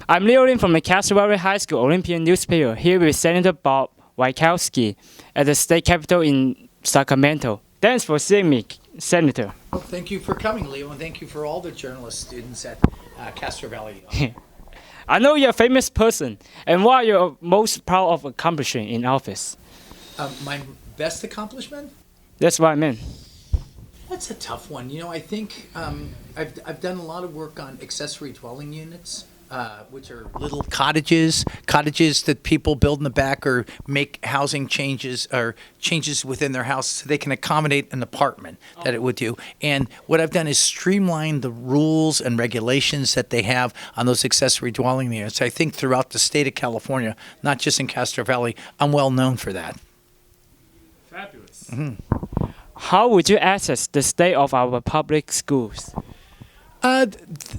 I'm Leo Lin from the Castro Valley High School Olympian newspaper, here with Senator Bob Wieckowski at the state capitol in Sacramento. Thanks for seeing me, Senator. Well, thank you for coming, Leo, and thank you for all the journalist students at Castro Valley. I know you're a famous person, and what are you most proud of accomplishing in office? My best accomplishment? That's what I meant. That's a tough one. You know, I think I've done a lot of work on accessory dwelling units, which are little cottages that people build in the back or make housing changes or changes within their house so they can accommodate an apartment that it would do. And what I've done is streamline the rules and regulations that they have on those accessory dwelling units. I think throughout the state of California, not just in Castro Valley, I'm well known for that. Fabulous. Mm-hmm. How would you assess the state of our public schools?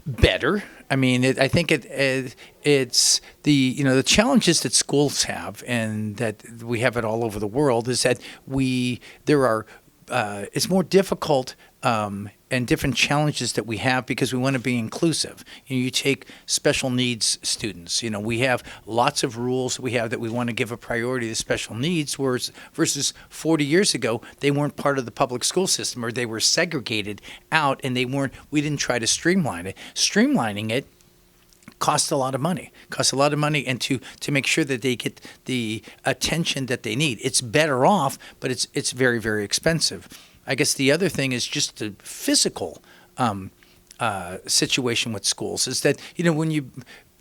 Better. I mean, I think it's the challenges that schools have, and that we have it all over the world, is that it's more difficult and different challenges that we have because we want to be inclusive. You take special needs students. We have lots of rules that we want to give a priority to special needs, versus 40 years ago, they weren't part of the public school system, or they were segregated out, and we didn't try to streamline it. Streamlining it costs a lot of money, and to make sure that they get the attention that they need. It's better off, but it's very, very expensive. I guess the other thing is just the physical situation with schools is that,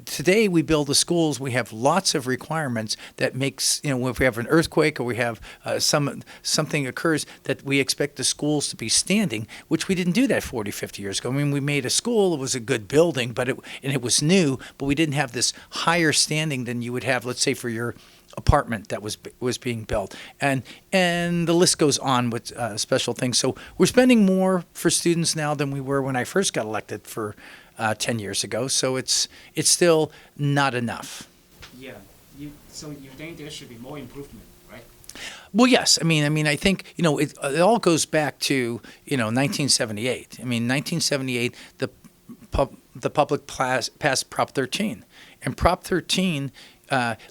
today we build the schools, we have lots of requirements that makes, if we have an earthquake or we have something occurs, that we expect the schools to be standing, which we didn't do that 40, 50 years ago. I mean, we made a school, it was a good building, but it was new, but we didn't have this higher standing than you would have, let's say, for your apartment that was being built, and the list goes on with special things. So we're spending more for students now than we were when I first got elected for 10 years ago. So it's still not enough. Yeah. So you think there should be more improvement, right? Well, yes. I mean, I think it all goes back to 1978. I mean, 1978, the public passed Prop 13, and Prop 13.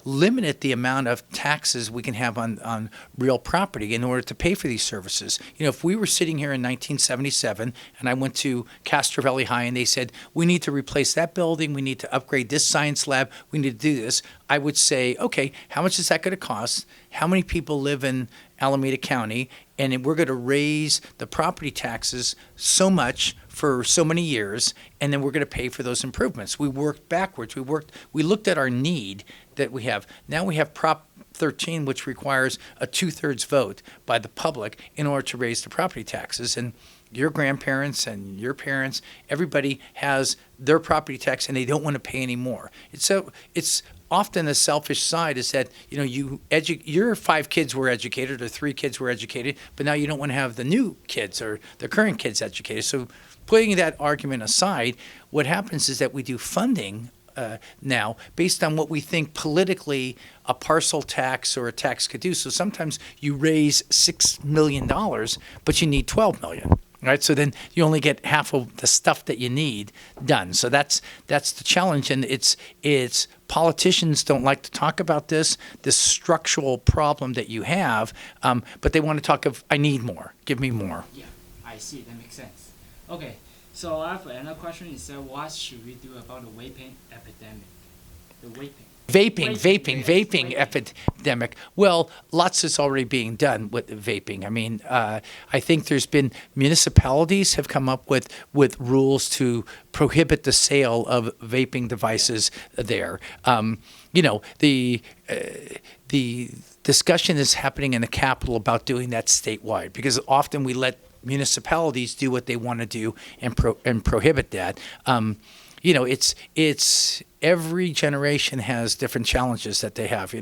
Limited the amount of taxes we can have on real property in order to pay for these services. If we were sitting here in 1977 and I went to Castro Valley High and they said, we need to replace that building, we need to upgrade this science lab, we need to do this, I would say, okay, how much is that going to cost? How many people live in Alameda County? And we're going to raise the property taxes so much for so many years, and then we're going to pay for those improvements. We worked backwards. We looked at our need that we have. Now we have Prop 13, which requires a 2/3 vote by the public in order to raise the property taxes. And your grandparents and your parents, everybody has their property tax, and they don't want to pay any more. It's often a selfish side is that your 5 kids were educated or 3 kids were educated, but now you don't want to have the new kids or the current kids educated. So putting that argument aside, what happens is that we do funding now based on what we think politically a parcel tax or a tax could do. So sometimes you raise $6 million, but you need $12 million. Right, so then you only get half of the stuff that you need done. So that's the challenge, and it's politicians don't like to talk about this structural problem that you have, but they want to talk of I need more, give me more. Yeah, I see. That makes sense. Okay, so I have another question. Is what should we do about the vaping epidemic? The vaping. Vaping epidemic. Well, lots is already being done with vaping. I mean, I think there's been municipalities have come up with rules to prohibit the sale of vaping devices there. The discussion is happening in the Capitol about doing that statewide, because often we let municipalities do what they want to do and prohibit that. It's every generation has different challenges that they have,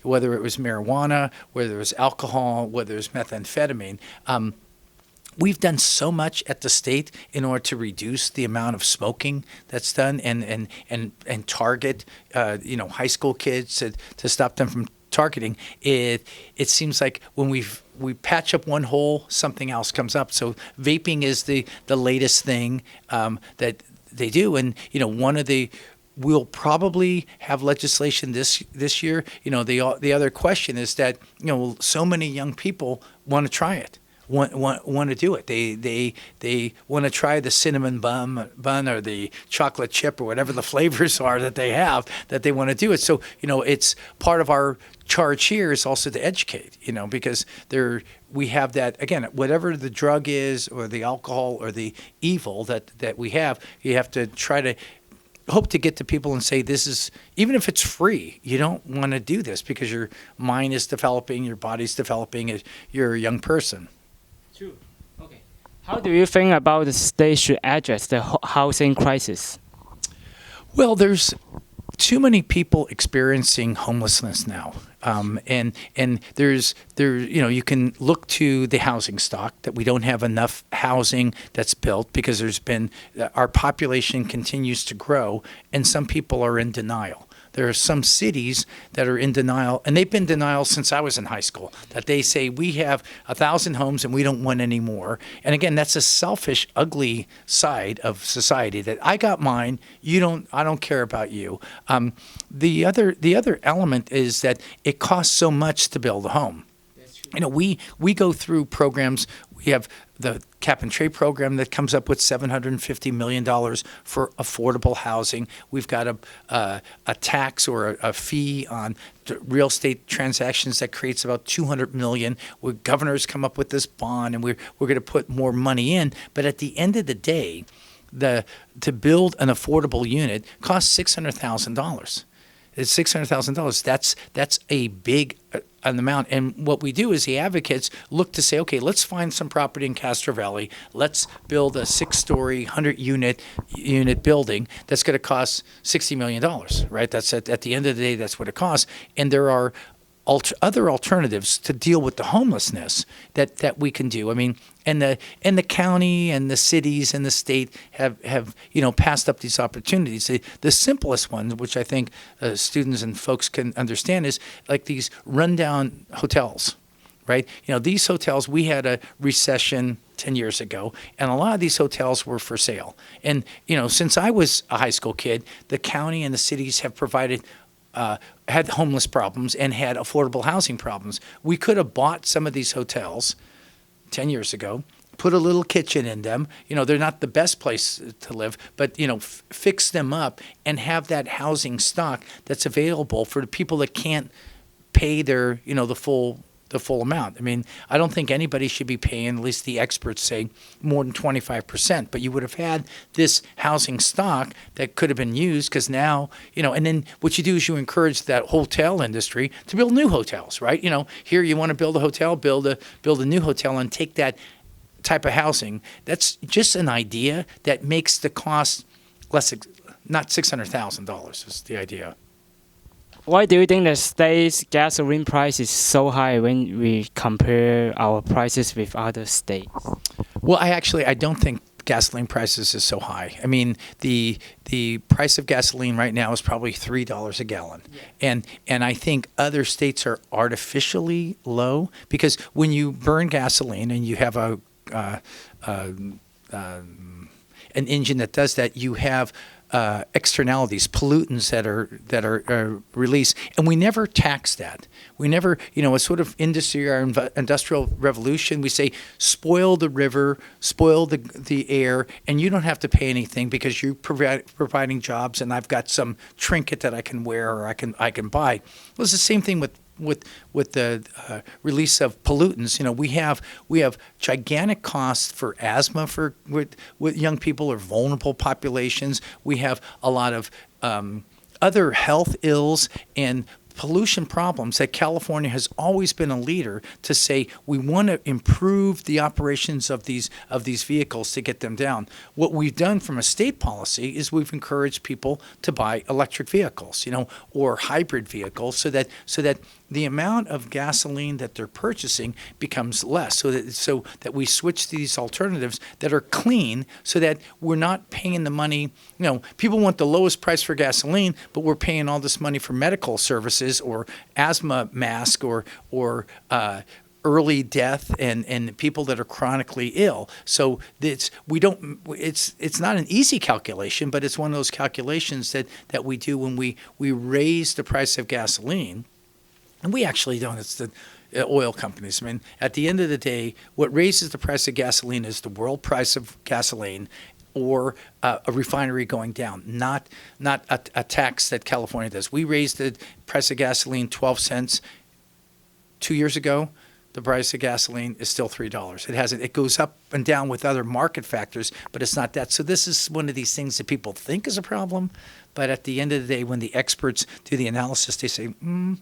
whether it was marijuana, whether it was alcohol, whether it was methamphetamine. We've done so much at the state in order to reduce the amount of smoking that's done and target, high school kids to stop them from targeting. It seems like when we patch up one hole, something else comes up. So vaping is the latest thing that they do. And, one of the we'll probably have legislation this year. The other question is that so many young people want to try it. Want to do it. They want to try the cinnamon bun or the chocolate chip or whatever the flavors are that they have, that they want to do it. So it's part of our charge here is also to educate. Because we have that, again, whatever the drug is or the alcohol or the evil that we have, you have to try to hope to get to people and say, this is, even if it's free, you don't want to do this because your mind is developing, your body's developing, you're a young person. True. Okay. How do you think about the state should address the housing crisis? Well, there's too many people experiencing homelessness now. And you can look to the housing stock that we don't have enough housing that's built because our population continues to grow and some people are in denial. There are some cities that are in denial, and they've been in denial since I was in high school, that they say we have 1,000 homes and we don't want any more. And again, that's a selfish, ugly side of society that I got mine, I don't care about you. The other element is that it costs so much to build a home. We go through programs. We have the cap and trade program that comes up with $750 million for affordable housing. We've got a tax or a fee on real estate transactions that creates about $200 million. Governors come up with this bond, and we're going to put more money in. But at the end of the day, to build an affordable unit costs $600,000. It's $600,000. That's a big an amount. And what we do is the advocates look to say, okay, let's find some property in Castro Valley. Let's build a 6-story, 100-unit building that's going to cost $60 million, right? That's at the end of the day, that's what it costs. And there are other alternatives to deal with the homelessness that we can do. I mean, and the county and the cities and the state have passed up these opportunities. The simplest one, which I think students and folks can understand, is like these rundown hotels, right? These hotels, we had a recession 10 years ago, and a lot of these hotels were for sale. And since I was a high school kid, the county and the cities have provided had homeless problems and had affordable housing problems. We could have bought some of these hotels 10 years ago, put a little kitchen in them. They're not the best place to live, but, fix them up and have that housing stock that's available for the people that can't pay their, the full amount. I mean, I don't think anybody should be paying, at least the experts say, more than 25%. But you would have had this housing stock that could have been used because now, and then what you do is you encourage that hotel industry to build new hotels, right? Here you want to build a hotel, build a new hotel and take that type of housing. That's just an idea that makes the cost less, not $600,000 is the idea. Why do you think the state's gasoline price is so high when we compare our prices with other states? Well, I don't think gasoline prices is so high. I mean, the price of gasoline right now is probably $3 a gallon. Yeah. And I think other states are artificially low because when you burn gasoline and you have an engine that does that, you have externalities, pollutants that are released, and we never tax that. We never, a sort of industry or industrial revolution. We say spoil the river, spoil the air, and you don't have to pay anything because you're providing jobs, and I've got some trinket that I can wear or I can buy. Well, it's the same thing with the release of pollutants. We have gigantic costs for asthma with young people or vulnerable populations. We have a lot of other health ills and pollution problems that California has always been a leader to say we want to improve the operations of these vehicles to get them down. What we've done from a state policy is we've encouraged people to buy electric vehicles, or hybrid vehicles, so that the amount of gasoline that they're purchasing becomes less, so that we switch to these alternatives that are clean, so that we're not paying the money. People want the lowest price for gasoline, but we're paying all this money for medical services or asthma mask or early death and people that are chronically ill. So it's not an easy calculation, but it's one of those calculations that we do when we raise the price of gasoline. And we actually don't. It's the oil companies. I mean, at the end of the day, what raises the price of gasoline is the world price of gasoline or a refinery going down, not a tax that California does. We raised the price of gasoline 12 cents 2 years ago. The price of gasoline is still $3. It hasn't. It goes up and down with other market factors, but it's not that. So this is one of these things that people think is a problem, but at the end of the day, when the experts do the analysis, they say, no,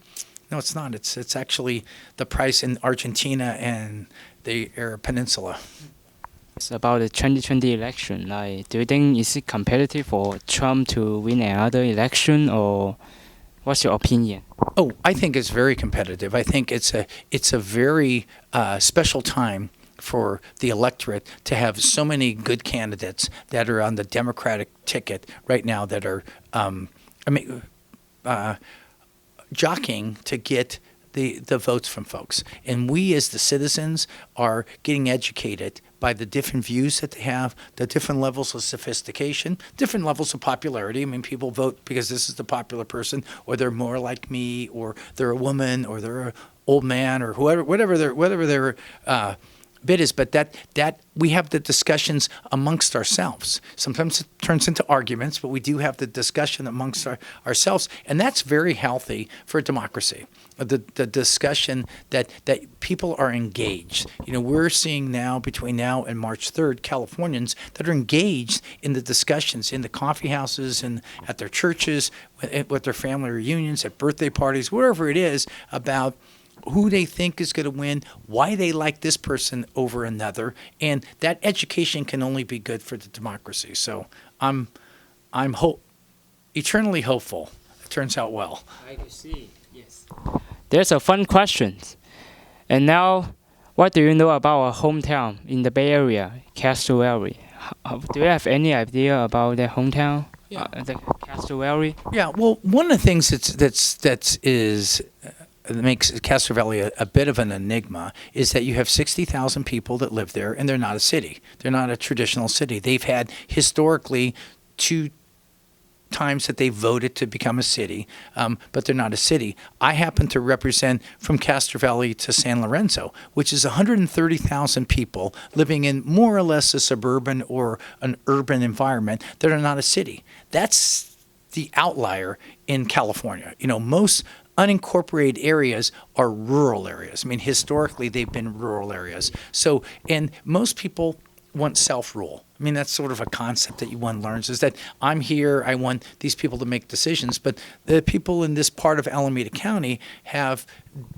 it's not. It's actually the price in Argentina and the Arab Peninsula. It's about the 2020 election. Like, do you think is it competitive for Trump to win another election, or what's your opinion? Oh, I think it's very competitive. I think it's a very special time for the electorate to have so many good candidates that are on the Democratic ticket right now that are jockeying to get the votes from folks. And we as the citizens are getting educated by the different views that they have, the different levels of sophistication, different levels of popularity. I mean, people vote because this is the popular person, or they're more like me, or they're a woman, or they're an old man, or whatever their bit is. But that we have the discussions amongst ourselves. Sometimes it turns into arguments, but we do have the discussion amongst ourselves, and that's very healthy for democracy. The discussion that people are engaged. You know, we're seeing now between now and March 3rd, Californians that are engaged in the discussions in the coffee houses and at their churches, with their family reunions, at birthday parties, wherever it is, about who they think is going to win, why they like this person over another, and that education can only be good for the democracy. So I'm eternally hopeful. It turns out well. I can see. Yes. There's a fun question. And now, what do you know about our hometown in the Bay Area, Castro Valley? Do you have any idea about the hometown, the Castro Valley? Yeah. Well, one of the things that makes Castro Valley a bit of an enigma is that you have 60,000 people that live there, and they're not a city. They're not a traditional city. They've had historically 2 times that they voted to become a city, but they're not a city. I happen to represent from Castro Valley to San Lorenzo, which is 130,000 people living in more or less a suburban or an urban environment that are not a city. That's the outlier in California. You know, most unincorporated areas are rural areas. I mean, historically, they've been rural areas. So, and most people want self-rule. I mean, that's sort of a concept that one learns, is that I'm here, I want these people to make decisions, but the people in this part of Alameda County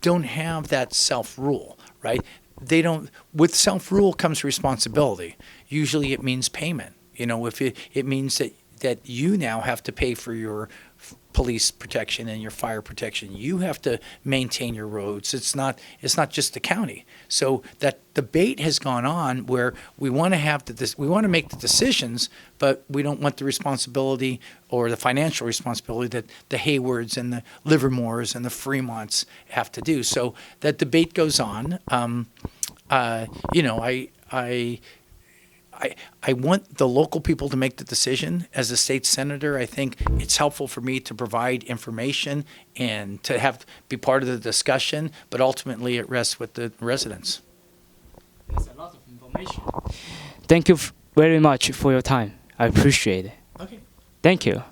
don't have that self-rule, right? They don't. With self-rule comes responsibility. Usually it means payment. You know, if it means that you now have to pay for your police protection and your fire protection. You have to maintain your roads. It's not just the county. So that debate has gone on where we want to make the decisions, but we don't want the responsibility or the financial responsibility that the Haywards and the Livermores and the Fremonts have to do. So that debate goes on. You know, I want the local people to make the decision. As a state senator, I think it's helpful for me to provide information and to be part of the discussion, but ultimately it rests with the residents. There's a lot of information. Thank you very much for your time. I appreciate it. Okay. Thank you.